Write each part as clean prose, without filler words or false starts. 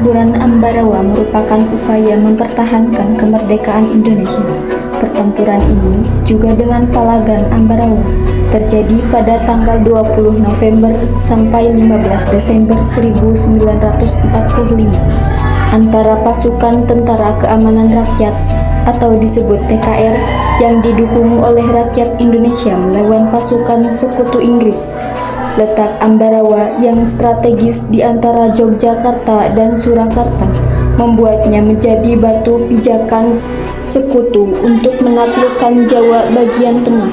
Pertempuran Ambarawa merupakan upaya mempertahankan kemerdekaan Indonesia. Pertempuran ini juga dengan Palagan Ambarawa terjadi pada tanggal 20 November sampai 15 Desember 1945 antara pasukan Tentara Keamanan Rakyat atau disebut TKR yang didukung oleh rakyat Indonesia melawan pasukan Sekutu Inggris. Letak Ambarawa yang strategis di antara Yogyakarta dan Surakarta membuatnya menjadi batu pijakan Sekutu untuk menaklukkan Jawa bagian tengah.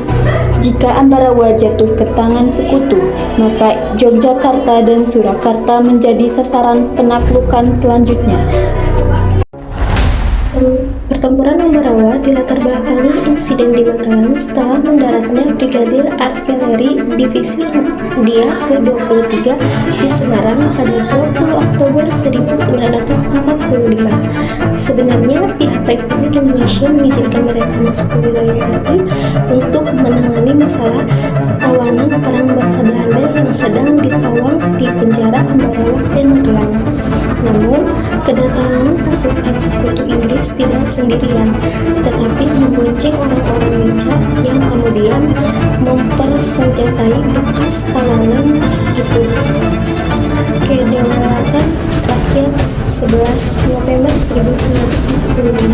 Jika Ambarawa jatuh ke tangan Sekutu, maka Yogyakarta dan Surakarta menjadi sasaran penaklukan selanjutnya. Pertempuran Ambarawa dilatar belakangi insiden di Magelang setelah mendaratnya Brigadir Artileri Divisi India ke-23 di Semarang pada 20 Oktober 1945. Sebenarnya pihak Republik Indonesia mengizinkan mereka masuk ke wilayah RI untuk menangani masalah tawanan perang bangsa Belanda yang sedang ditawang di penjara Ambarawa dan Magelang. Namun, kedatangan pasukan Sekutu Inggris tidak sendirian, tetapi membonceng orang-orang lincah yang kemudian mempersenjatai bekas tawanan itu. Kedaulatan Rakyat 11 November 1945.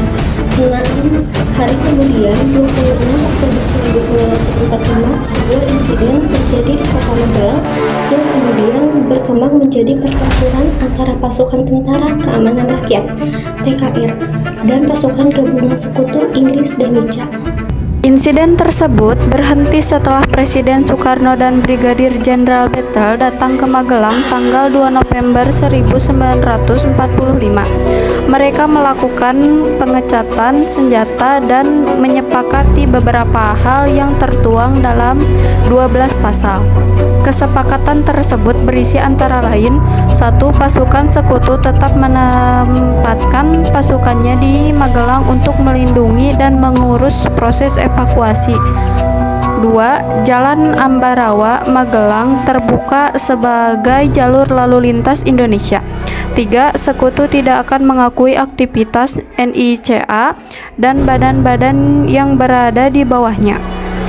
6 hari kemudian, 26 Oktober 1945, sebuah insiden terjadi di kota Magelang yang kemudian berkembang menjadi pertempuran antara pasukan Tentara Keamanan Rakyat (TKR) dan pasukan gabungan Sekutu Inggris dan Nica. Insiden tersebut berhenti setelah Presiden Soekarno dan Brigadir Jenderal Bettel datang ke Magelang tanggal 2 November 1945. Mereka melakukan pengecatan senjata dan menyepakati beberapa hal yang tertuang dalam 12 pasal. Kesepakatan tersebut berisi antara lain: 1. Pasukan Sekutu tetap menempatkan pasukannya di Magelang untuk melindungi dan mengurus proses evakuasi. 2. Jalan Ambarawa Magelang terbuka sebagai jalur lalu lintas Indonesia. 3. Sekutu tidak akan mengakui aktivitas NICA dan badan-badan yang berada di bawahnya.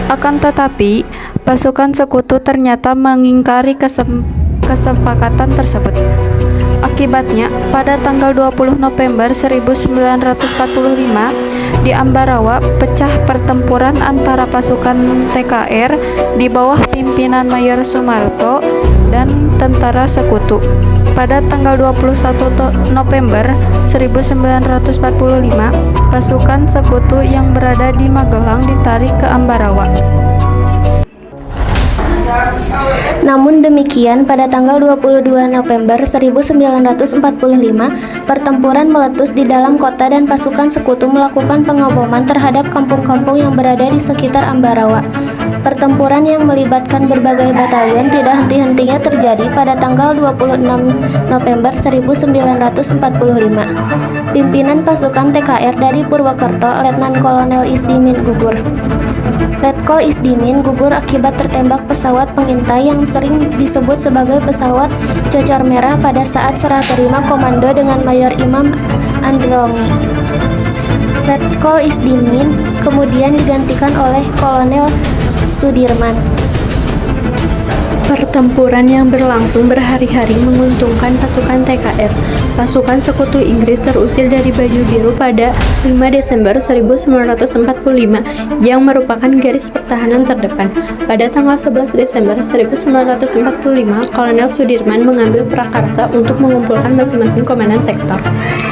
Akan tetapi, pasukan Sekutu ternyata mengingkari kesepakatan tersebut. Akibatnya, pada tanggal 20 November 1945, di Ambarawa pecah pertempuran antara pasukan TKR di bawah pimpinan Mayor Soemarto dan tentara Sekutu. Pada tanggal 21 November 1945, pasukan Sekutu yang berada di Magelang ditarik ke Ambarawa. Namun demikian, pada tanggal 22 November 1945, pertempuran meletus di dalam kota dan pasukan Sekutu melakukan pengoboman terhadap kampung-kampung yang berada di sekitar Ambarawa. Pertempuran yang melibatkan berbagai batalion tidak henti-hentinya terjadi pada tanggal 26 November 1945. Pimpinan pasukan TKR dari Purwokerto, Letnan Kolonel Isdimin gugur. Letkol Isdimin gugur akibat tertembak pesawat pengintai yang sering disebut sebagai pesawat Cocor Merah pada saat serah terima komando dengan Mayor Imam Androngi. Letkol Isdimin kemudian digantikan oleh Kolonel Sudirman. Pertempuran yang berlangsung berhari-hari menguntungkan pasukan TKR. Pasukan Sekutu Inggris terusir dari Baju Biru pada 5 Desember 1945 yang merupakan garis pertahanan terdepan. Pada tanggal 11 Desember 1945, Kolonel Sudirman mengambil prakarsa untuk mengumpulkan masing-masing komandan sektor.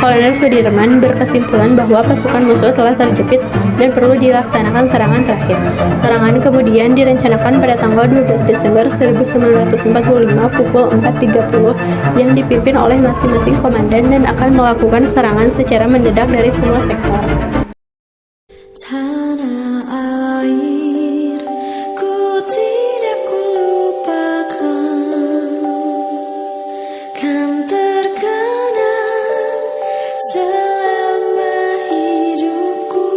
Kolonel Sudirman berkesimpulan bahwa pasukan musuh telah terjepit dan perlu dilaksanakan serangan terakhir. Serangan kemudian direncanakan pada tanggal 12 Desember 1945 pukul 4.30 yang dipimpin oleh masing-masing komandan dan akan melakukan serangan secara mendadak dari semua sektor. Tanah air, ku tidak kulupakan, kan terkenang selama hidupku.